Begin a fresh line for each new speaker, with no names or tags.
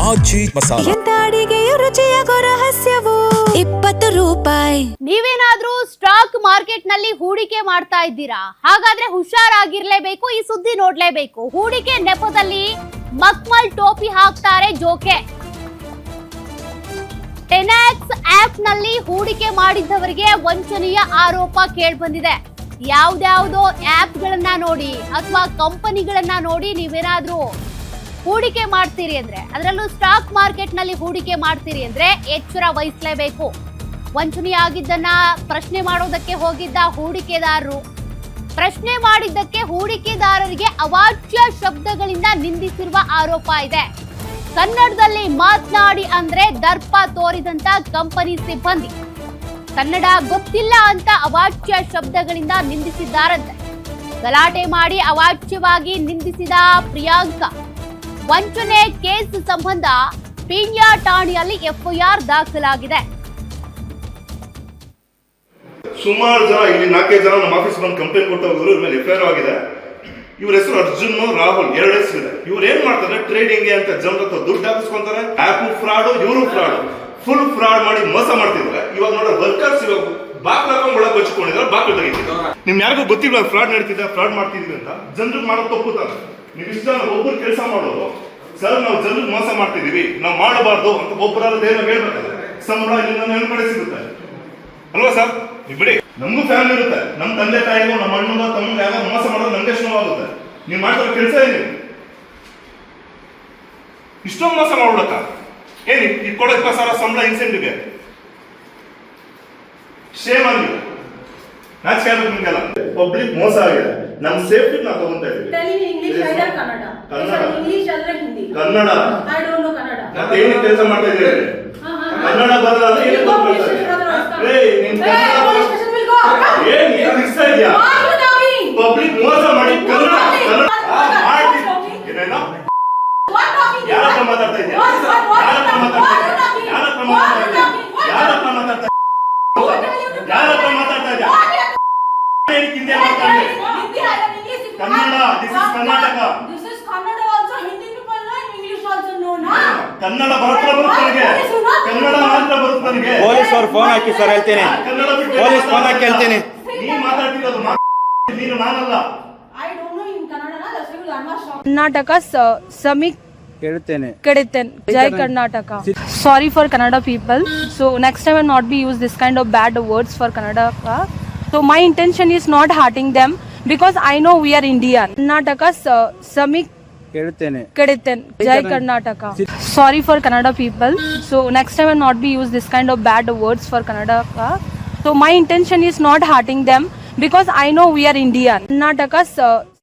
ಆಚಿ ಮಸಾಲ.
ಎಂತ ಅಡಿಗೆಯ ರುಚಿಯಾಗೋ ರಹಸ್ಯವು 20 ರೂಪಾಯಿ.
ನೀವೇನಾದ್ರೂ ಸ್ಟಾಕ್ ಮಾರ್ಕೆಟ್ ನಲ್ಲಿ ಹೂಡಿಕೆ ಮಾಡ್ತಾ ಇದ್ದೀರಾ? ಹಾಗಾದ್ರೆ ಹುಷಾರಾಗಿರ್ಲೇಬೇಕು, ಈ ಸುದ್ದಿ ನೋಡ್ಲೇಬೇಕು. ಹೂಡಿಕೆ ನೆಪದಲ್ಲಿ ಮಕ್ಮಲ್ ಟೋಪಿ ಹಾಕ್ತಾರೆ ಜೋಕೆ. 10x ಆಪ್ ನಲ್ಲಿ ಹೂಡಿಕೆ ಮಾಡಿದ್ದವರಿಗೆ ವಂಚನೆಯ ಆರೋಪ ಕೇಳ್ಬಂದಿದೆ. ಯಾವ್ದಾವ್ದೋ ಆಪ್ ಗಳನ್ನ ನೋಡಿ ಅಥವಾ ಕಂಪನಿಗಳನ್ನ ನೋಡಿ ನೀವೇನಾದ್ರೂ ಹೂಡಿಕೆ ಮಾಡ್ತೀರಿ ಅಂದ್ರೆ, ಅದರಲ್ಲೂ ಸ್ಟಾಕ್ ಮಾರ್ಕೆಟ್ ನಲ್ಲಿ ಹೂಡಿಕೆ ಮಾಡ್ತೀರಿ ಅಂದ್ರೆ ಎಚ್ಚರ ವಹಿಸಲೇಬೇಕು. ವಂಚನೆಯಾಗಿದ್ದನ್ನ ಪ್ರಶ್ನೆ ಮಾಡೋದಕ್ಕೆ ಹೋಗಿದ್ದ ಹೂಡಿಕೆದಾರರು ಪ್ರಶ್ನೆ ಮಾಡಿದ್ದಕ್ಕೆ ಹೂಡಿಕೆದಾರರಿಗೆ ಅವಾಚ್ಯ ಶಬ್ದಗಳಿಂದ ನಿಂದಿಸಿರುವ ಆರೋಪ ಇದೆ. ಕನ್ನಡದಲ್ಲಿ ಮಾತನಾಡಿ ಅಂದ್ರೆ ದರ್ಪ ತೋರಿದಂತ ಕಂಪನಿ ಸಿಬ್ಬಂದಿ ಕನ್ನಡ ಗೊತ್ತಿಲ್ಲ ಅಂತ ಅವಾಚ್ಯ ಶಬ್ದಗಳಿಂದ ನಿಂದಿಸಿದ್ದಾರಂತೆ. ಗಲಾಟೆ ಮಾಡಿ ಅವಾಚ್ಯವಾಗಿ ನಿಂದಿಸಿದ ಪ್ರಿಯಾಂಕಾ ವಂಚನೆ ಕೇಸ್ ಸಂಬಂಧ ಪೀಣ್ಯ ಠಾಣೆಯಲ್ಲಿ ಎಫ್ಐಆರ್ ದಾಖಲಾಗಿದೆ.
ಸುಮಾರು ಜನ ಇಲ್ಲಿ 4 ಜನ ನಮ್ಮ ಆಫೀಸ್ ಬಂದು ಕಂಪ್ಲೇಂಟ್ ಕೊಟ್ಟು ಹೋಗಿದ್ರು. ಇವ್ರ ಮೇಲೆ ಎಫ್ಐಆರ್ ಆಗಿದೆ. ಇವ್ರ ಹೆಸರು ಅರ್ಜುನ್, ರಾಹುಲ್, 2 ಹೆಸರಿದೆ. ಇವ್ರು ಏನ್ ಮಾಡ್ತಾರೆ, ಟ್ರೇಡಿಂಗ್ ಅಂತ ಜನರ ಹತ್ರ ದುಡ್ಡು ಹಾಕಿಸ್ಕೊಂತಾರೆ. ಆಪ್ ಫ್ರಾಡ್, ಇವರು ಫ್ರಾಡ್, ಫುಲ್ ಫ್ರಾಡ್ ಮಾಡಿ ಮೋಸ ಮಾಡ್ತಿದ್ದಾರೆ. ಇವಾಗ ನೋಡ್ರೆ ವರ್ಕರ್ಸ್ ಇವಾಗ ಬಾಕ್ಲ ಹಾಕೊಂಡು ಒಳಗೆ ಬಚ್ಕೊಂಡಿದ್ದಾರೆ, ಬಾಕ್ಲು ತೆಗಿತಿದ್ದಾರೆ. ನಿಮ್ ಯಾರಿಗೂ ಗೊತ್ತಿಲ್ಲ ಫ್ರಾಡ್ ನಡೀತಿದೆ, ಫ್ರಾಡ್ ಮಾಡ್ತಿದ್ವಿ ಅಂತ. ಜನರಿಗೆ ಮಾಡೋದು ತಪ್ಪುತ್ತಾರೆ. ನೀವು ಇಷ್ಟ ಒಬ್ಬರು ಕೆಲಸ ಮಾಡೋದು, ಸರ್ ನಾವು ಜನರಿಗೆ ಮೋಸ ಮಾಡ್ತಿದೀವಿ, ನಾವು ಮಾಡಬಾರ್ದು ಅಂತ ಒಬ್ಬರಾದ್ರೂ ಧೈರ್ಯ ಹೇಳ್ಬೇಕಾದ್ರೆ ಸಂಬಳ ಇಲ್ಲಿ ನನ್ನ ಕಡೆ ಸಿಗುತ್ತೆ ಅಲ್ವಾ ಸರ್? ನೀವು ಬಿಡಿ, ನಮಗೂ ಫ್ಯಾಮಿಲಿ ಇರುತ್ತೆ. ನಮ್ಮ ತಂದೆ ತಾಯಿಗೂ ನಮ್ಮ ಅಣ್ಣನ ತಮ್ಮ ಯಾವಾಗ ಮೋಸ ಮಾಡೋದು ನಮ್ಗೆ ನೋವಾಗುತ್ತೆ. ನೀವು ಮಾಡ್ತಾರೆ ಕೆಲಸ ಏನು? ಇಷ್ಟೊಂದು ಮೋಸ ಮಾಡ್ಬಿಡಕ್ಕ ಏನಿ? ಈಗ ಕೊಡೋ 20,000 ಸಂಬಳ ಇನ್ಸೆಂಟಿವ್ಗೆ ಶೇಮ್ ಆಗಿದೆ. ನಾಚಿಕೆ ಆಗ್ಬೇಕು ನಿಮ್ಗೆಲ್ಲ. ಪಬ್ಲಿಕ್ ಮೋಸ ಆಗಿದೆ. ನಮ್ಮ ಸೇಫ್ಟಿ ನಾವು ತಗೊಂತಾ ಇದೀವಿ. ಕನ್ನಡ ಮತ್ತೆ ಏನು ಕೆಲಸ ಮಾಡ್ತಾ ಇದ್ದೀರಿ? ಕನ್ನಡ ಬರಲ್ಲ ಏನು ಇಷ್ಟ ಇದೆಯಾ? ಪಬ್ಲಿಕ್ ಮೋಸ ಮಾಡಿ ಕನ್ನಡ ಏನೇನೋ ಯಾರ ಹತ್ರ ಮಾತಾಡ್ತಾ ಇದೆಯಾ? Kannada, this is Karnataka. ಕನ್ನಡ ಮಾತ್ರ ಬರುತ್ತೆ ನನಗೆ, ಕನ್ನಡ ಮಾತ್ರ ಬರುತ್ತೆ ನನಗೆ.
ಪೊಲೀಸ್ ಅವ್ರು ಫೋನ್ ಹಾಕಿ ಸರ್ ಹೇಳ್ತೇನೆ. ಪೊಲೀಸ್ ಫೋನ್ ಹಾಕಿ ಹೇಳ್ತೇನೆ.
ನೀನು ಮಾತಾಡ್ತಿರೋದು ನೀನು, ನಾನಲ್ಲ.
ಕರ್ನಾಟಕ ಸಮೀಕ್
ಹೇಳ್ತೇನೆ.
Jai Karnataka. Sorry for Kannada people. So next time I will not be use this kind of bad words for Kannada. So my intention is not hurting them because I know we are Indian. Karnataka Samik
ಹೇಳ್ತೇನೆ.
Jai Karnataka. Sorry for Kannada people. So next time I will not be use this kind of bad words for Kannada. So my intention is not hurting them because I know we are Indian. Karnataka